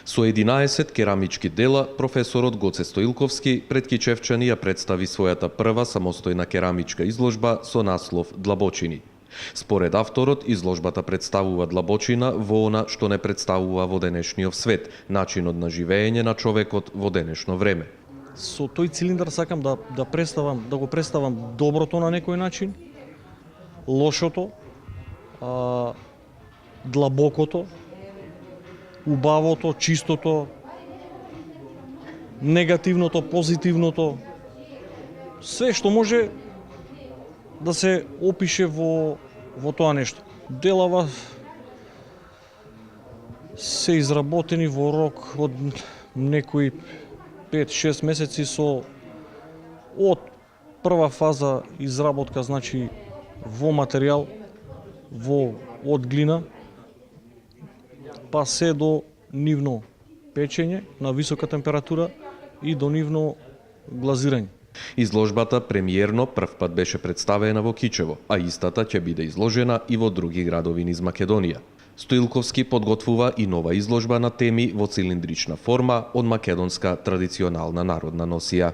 Со 11 керамички дела, професорот Гоце Стоилковски пред Кичевчани ја представи својата прва самостојна керамичка изложба со наслов Длабочини. Според авторот, изложбата представува длабочина во она што не представува во денешниот свет, начинот на живење на човекот во денешно време. Со тој цилиндар сакам да го представам доброто на некој начин, лошото, длабокото, убавото, чистото, негативното, позитивното, све што може да се опише во тоа нешто. Делава се изработени во рок од некои 5-6 месеци од прва фаза изработка, значи во материјал, од глина, па се до нивно печење на висока температура и до нивно глазирање. Изложбата премиерно првпат беше представена во Кичево, а истата ќе биде изложена и во други градови низ Македонија. Стоилковски подготвува и нова изложба на теми во цилиндрична форма од македонска традиционална народна носија.